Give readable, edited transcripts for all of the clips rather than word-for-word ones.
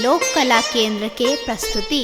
लोक कला केंद्र के प्रस्तुति।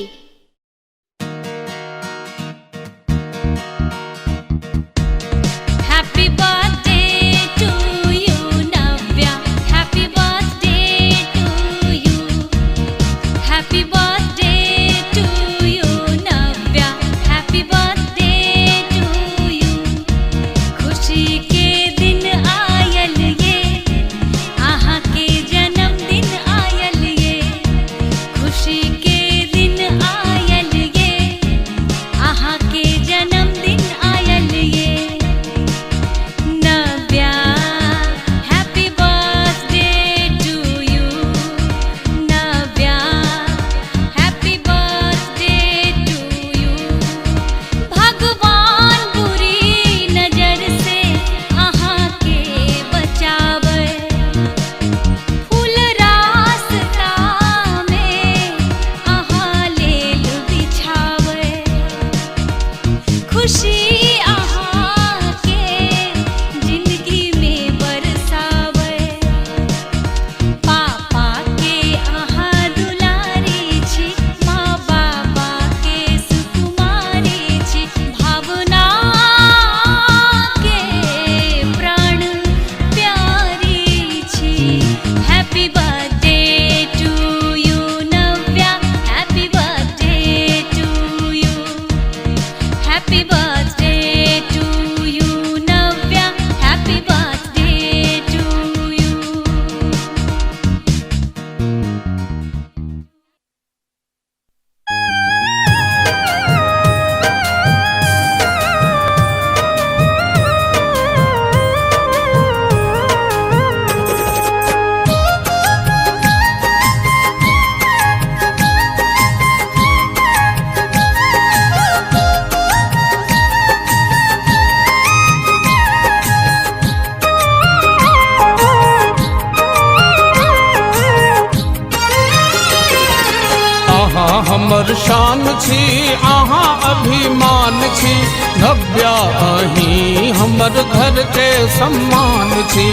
हमर शान छी अहाँ अभिमान छी, नव्या अहीं हमर घर के सम्मान छी।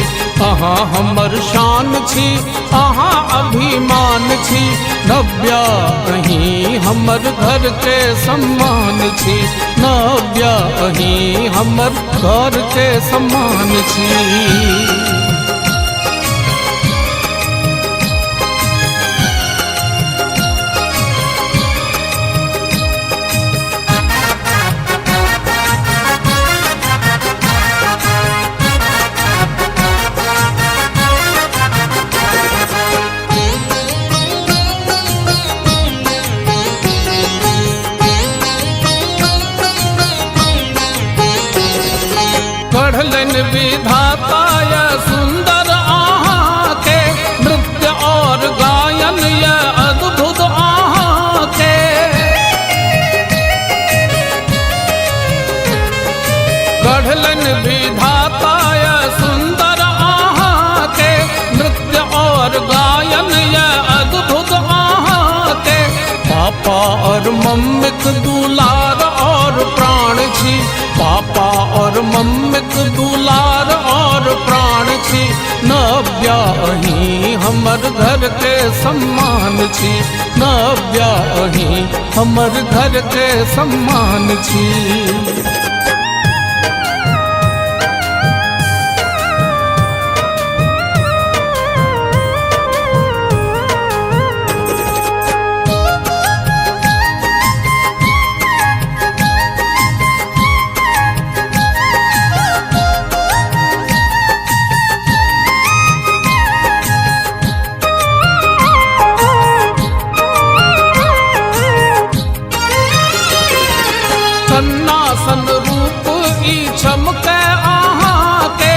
अहाँ हमर शान छी अहाँ अभिमान छी, नव्या अहीं हमर घर के सम्मान छी। नव्या अहीं हमर घर के सम्मान छी। पढ़लन विधाता या सुंदर आहाँ के, नृत्य और गायन या अद्भुत आहाँ के। पढ़लन विधाता या सुंदर आहाँ के, नृत्य और गायन या अद्भुत आहाँ के। पापा और मम्मीक दुलार और प्राण छी, पापा और मम्मीक दुलार और प्राण छी। नव्या अहीं हमर घर के सम्मान छी, नव्या अहीं हमर घर के सम्मान छी। सन्नासन रूप ई चमके आहाँ के,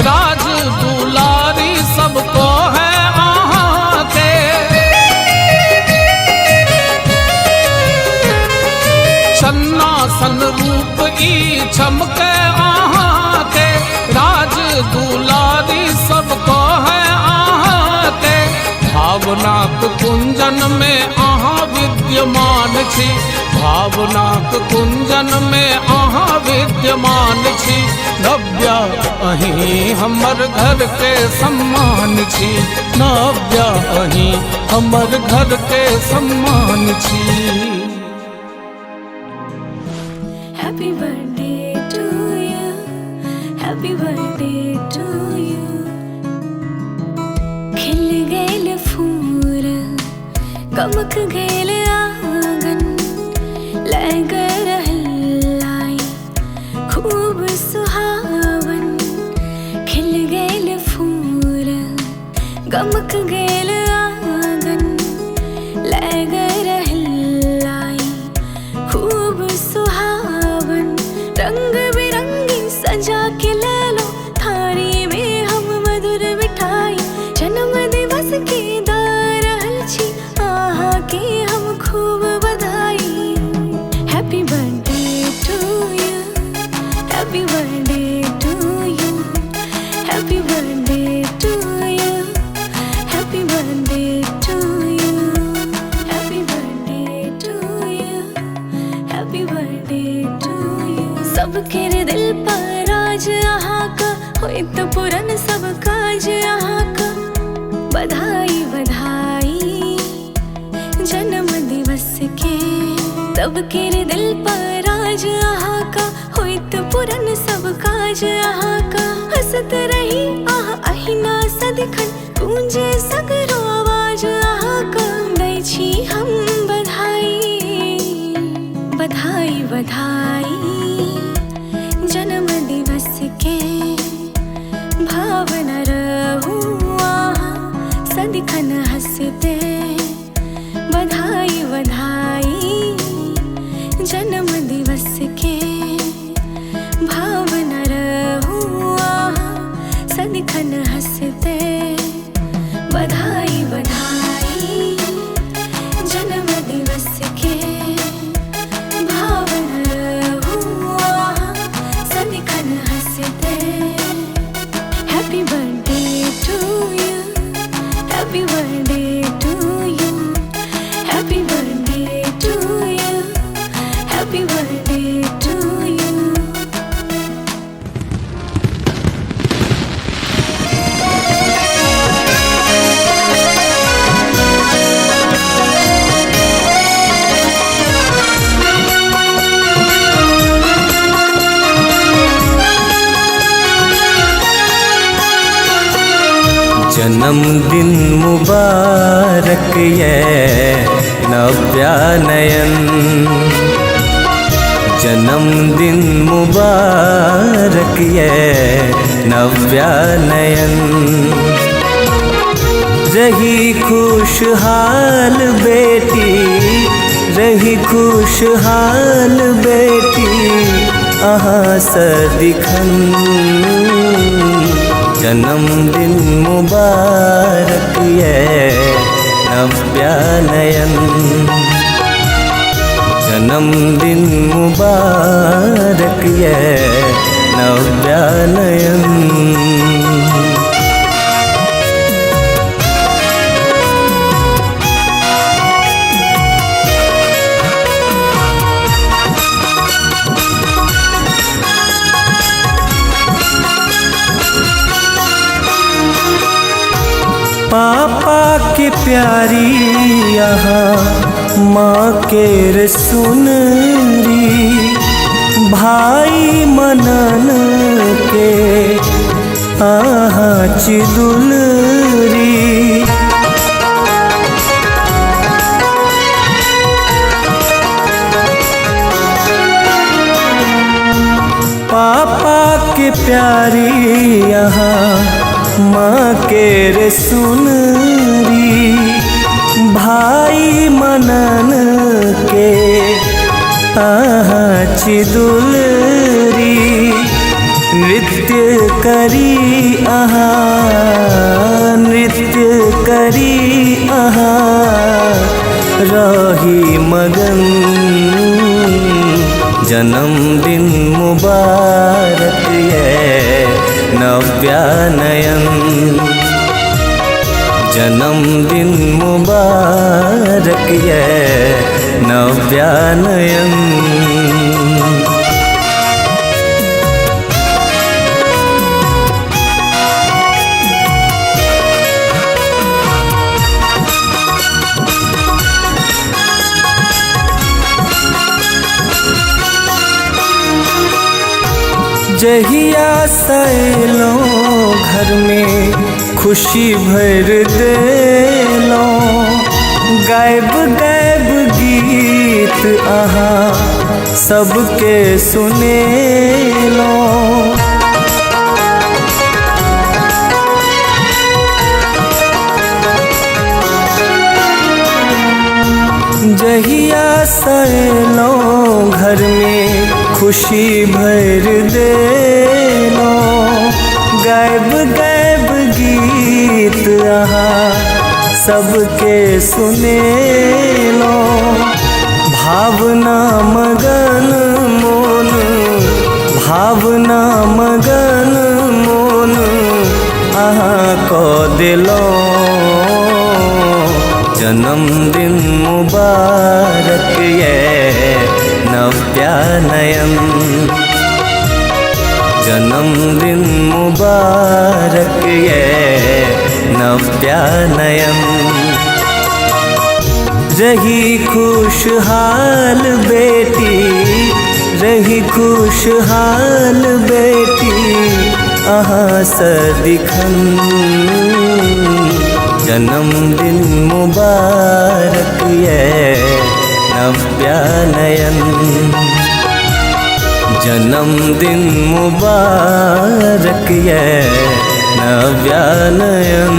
राज दुलारी सबको है आहाँ के। सन्नासन रूप ई चमके आहाँ के, राज दुलारी सबको है आहाँ के। भावनाक कुंजन में आहाँ विद्यमान छी, भावनाक कुंजन में अहाँ विद्यमान छी। नव्या अहीं हमर घर के सम्मान छी। नव्या अहीं हमर घर के सम्मान छी। Happy birthday to you, happy birthday to you। खिल गए फूल, गमक गए आंगन, लग रहलाई खूब सुहावन। खिल गए फूल, गमक गए आंगन, लग रहलाई खूब सुहावन। रंग बिरंगी सजा के ले लो थारी में हम मधुर मिठाई। जन्म दिवस की दार हलची आहा के हम खूब बधाई। Happy birthday to you, happy birthday to you, happy birthday to you, happy birthday to you, happy birthday to you, happy birthday to you. सबके दिल पर राज आहा का होई तो पुरन सब काज आहा का। बधाई बधाई जन्म दिवस के, सबके दिल पर राज आहा का होई तो पुरन सब काज आहा का। हंसत रही आहा अहिना सदिखन, गूंजे सगरो आवाज आहा का। दै छी हम बधाई बधाई बधाई जन्म दिवस के। भावना रहू आहा सदिखन हंसते। बधाई बधाई जन्म दिवस के। भावना रहू आहा सदिखन हंसते। बधाई बधाई जन्म दिवस के। भावना रहू आहा सदिखन हंसते। Happy birthday to you, happy birthday to you, happy birthday to you, happy birthday to you. जन्मदिन मुबारक ये नव्या नयन। जन्मदिन मुबारक ये नव्या नयन। रही खुशहाल बेटी, रही खुशहाल बेटी अहाँ सदिखन। जन्मदिन मुबारक ये नव्या नयन। जन्मदिन मुबारक ये नव्या नयन। पापा के प्यारी यहाँ माँ के रसुनरी। भाई मनन के आहा चिदुलरी। पापा के प्यारी यहाँ माँ के रे सुनरी। भाई मनन के आहा चिदुलरी। नृत्य करी आहा, नृत्य करी आहा रही मगन। जन्मदिन मुबारक ये नव्या नयन। जन्मदिन मुबारक ये नव्यानयन। जहिया सैलो घर में खुशी भर देलो, गायब गायब गीत अहाँ सबके सुनेलो। जहिया सैलो घर में खुशी भर देलो, गायब गायब गीत अहाँ सबके सुनेलो। भावना मगन मोन, भावना मगन मोन अहाँ को दिलो। जन्मदिन मुबारक ये नव्यानयन, जन्मदिन मुबारक ये नव्यानयन। रही खुशहाल बेटी, रही खुशहाल बेटी अहाँ सदिखन। जन्मदिन मुबारक ये नव्यानयन, जन्मदिन मुबारक ये नव्यानयन।